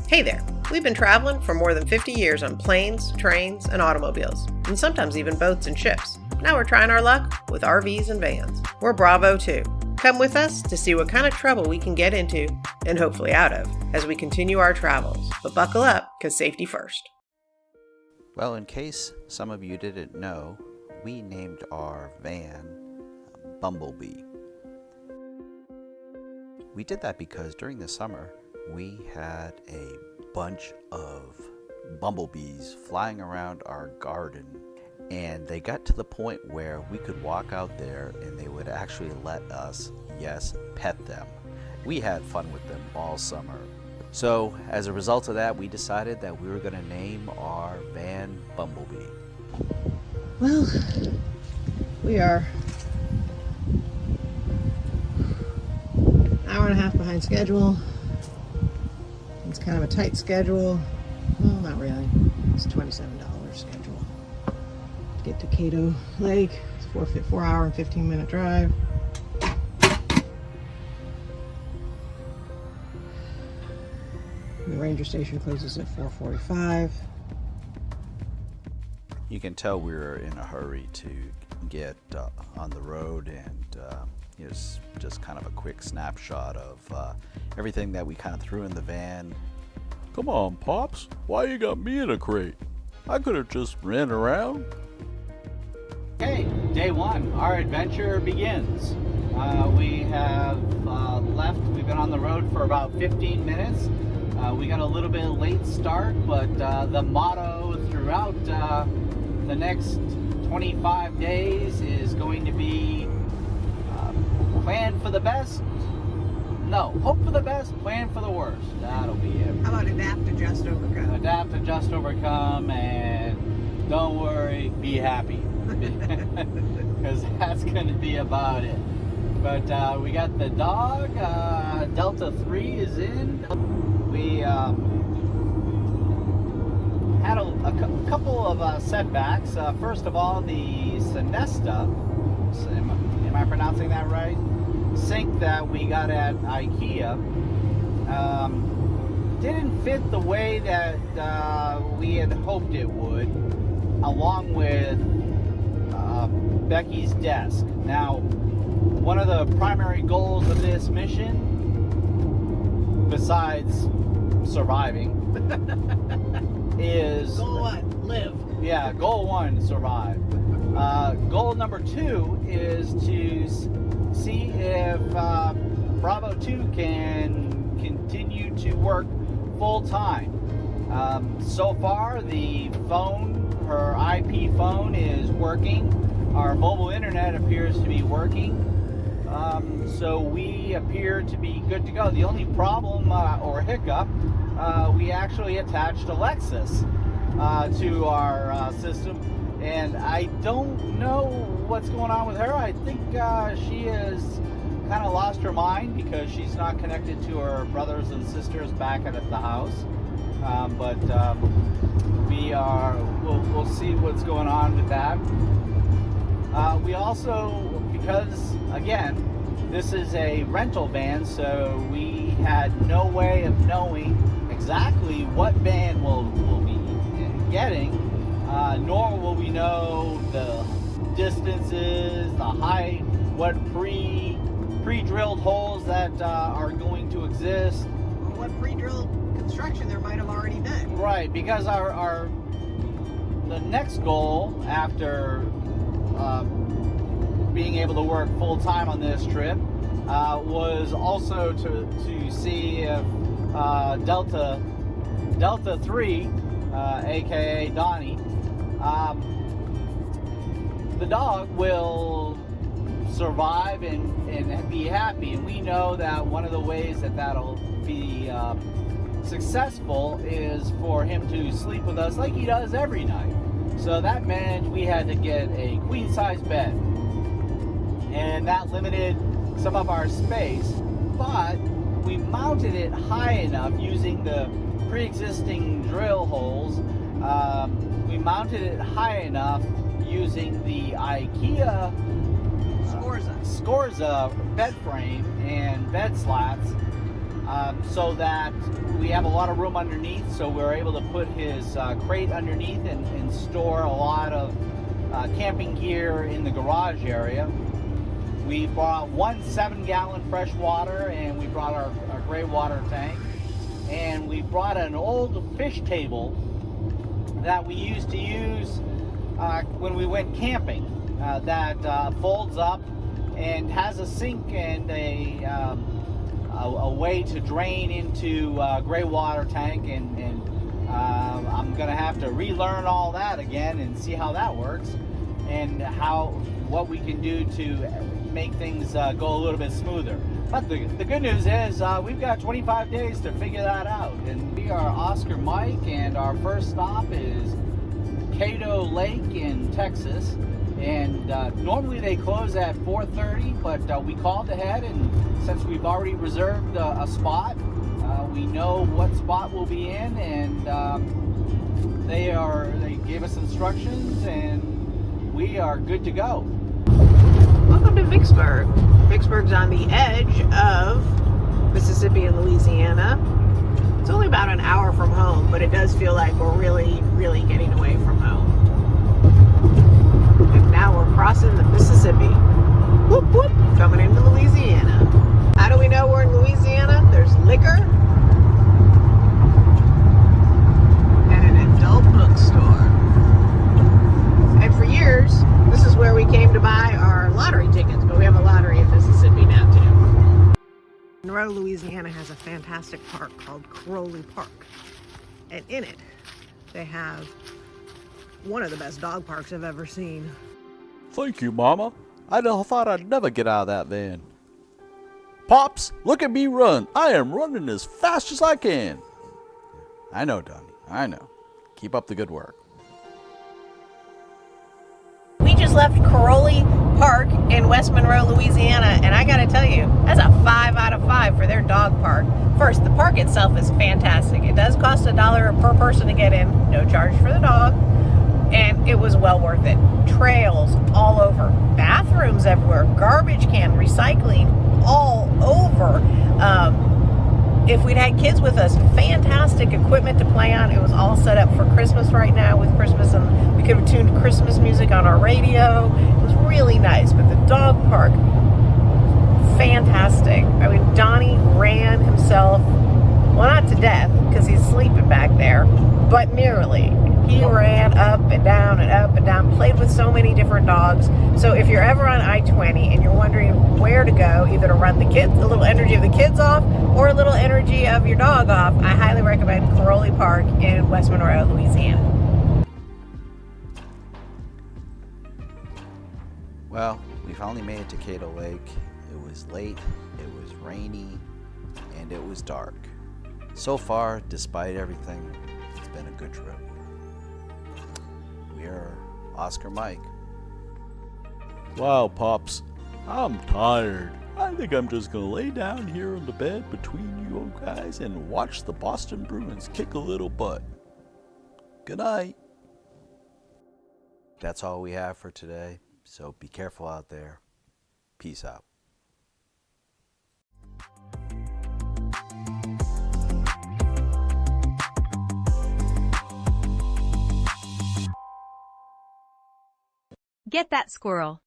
Hey there! We've been traveling for more than 50 years on planes, trains, and automobiles, and sometimes even boats and ships. Now we're trying our luck with RVs and vans. We're Bravo 2. Come with us to see what kind of trouble we can get into, and hopefully out of, as we continue our travels. But buckle up, because safety first. Well, in case some of you didn't know, we named our van Bumblebee. We did that because during the summer, we had a bunch of bumblebees flying around our garden, and they got to the point where we could walk out there and they would actually let us, pet them. We had fun with them all summer. So as a result of that, we decided that we were going to name our van Bumblebee. Well, we are an hour and a half behind schedule. It's kind of a tight schedule. Well, not really. It's a $27 schedule. To get to Cato Lake, it's a 4 hour and 15 minute drive. The ranger station closes at 4:45. You can tell we were in a hurry to get on the road, and here's just kind of a quick snapshot of everything that we kind of threw in the van. Come on, Pops, why you got me in a crate? I could have just ran around. Okay, day one, our adventure begins. We have left, we've been on the road for about 15 minutes. We got a little bit late start, but the motto throughout the next 25 days is going to be plan for the best. No, hope for the best, plan for the worst. That'll be it. How about adapt, adjust, overcome? Adapt, adjust, overcome, and don't worry, be happy. Because that's going to be about it. But we got the dog. Delta 3 is in. We had a couple of setbacks. First of all, the Sonesta, am I pronouncing that right? Sink that we got at IKEA didn't fit the way that we had hoped it would, along with Becky's desk. Now, one of the primary goals of this mission, besides surviving, is Goal 1, live. Yeah, goal 1, survive. Goal number 2 is to see if Bravo 2 can continue to work full time. So far, the phone, her IP phone, is working. Our mobile internet appears to be working. So we appear to be good to go. The only problem or hiccup, we actually attached Alexis to our system, and I don't know what's going on with her. I think she has kind of lost her mind because she's not connected to her brothers and sisters back at the house. But we'll see what's going on with that. We also, because again, this is a rental van, so we had no way of knowing exactly what van we'll be getting, nor will we know the distances, the height, what pre-drilled holes that are going to exist. Or what pre-drilled construction there might have already been. Right, because the next goal after being able to work full-time on this trip was also to see if Delta 3, aka Donnie, the dog, will survive and be happy. And we know that one of the ways that that'll be successful is for him to sleep with us like he does every night. So that meant we had to get a queen-size bed, and that limited some of our space, but we mounted it high enough using the pre-existing drill holes. We mounted it high enough using the IKEA Scorza bed frame and bed slats so that we have a lot of room underneath, so we're able to put his crate underneath and store a lot of camping gear in the garage area. We brought one 7-gallon fresh water, and we brought our gray water tank, and we brought an old fish table that we used to use when we went camping, that folds up and has a sink and a way to drain into gray water tank, and I'm gonna have to relearn all that again and see how that works, and what we can do to make things go a little bit smoother. But the good news is we've got 25 days to figure that out, and we are Oscar Mike, and our first stop is Cato Lake in Texas. And normally they close at 4:30, but we called ahead, and since we've already reserved a spot, we know what spot we'll be in, and they gave us instructions, and we are good to go. Welcome to Vicksburg. Vicksburg's on the edge of Mississippi and Louisiana. It's only about an hour from home, but it does feel like we're really, really getting away from home. And now we're crossing the Mississippi. Whoop, whoop, coming into Louisiana. How do we know we're in Louisiana? There's liquor and an adult bookstore. And for years, this is where we came to buy our lottery tickets, but we have a lottery in Mississippi now too. Monroe, Louisiana has a fantastic park called Crowley Park. And in it, they have one of the best dog parks I've ever seen. Thank you, Mama. I thought I'd never get out of that van. Pops, look at me run. I am running as fast as I can. I know, Donnie. I know. Keep up the good work. We just left Crowley Park in West Monroe, Louisiana, and I gotta tell you, that's a 5 out of 5 for their dog park. First, the park itself is fantastic. It does cost $1 per person to get in, no charge for the dog, and it was well worth it. Trails all over, bathrooms everywhere, garbage can, recycling all over. If we'd had kids with us, fantastic equipment to play on. It was all set up for Christmas right now with Christmas, and we could have tuned Christmas music on our radio. It was really nice, but the dog park, fantastic. I mean, Donnie ran himself, well, not to death, because he's sleeping back there, but nearly. He ran up and down and up and down, played with so many different dogs. So if you're ever on I-20 and you're wondering where to go, either to run the kids, a little energy of the kids off, or a little energy of your dog off, I highly recommend Crowley Park in West Monroe, Louisiana. Well, we finally made it to Cato Lake. It was late, it was rainy, and it was dark. So far, despite everything, it's been a good trip. We are Oscar Mike. Wow, Pops, I'm tired. I think I'm just gonna lay down here on the bed between you guys and watch the Boston Bruins kick a little butt. Good night. That's all we have for today, so be careful out there. Peace out. Get that squirrel.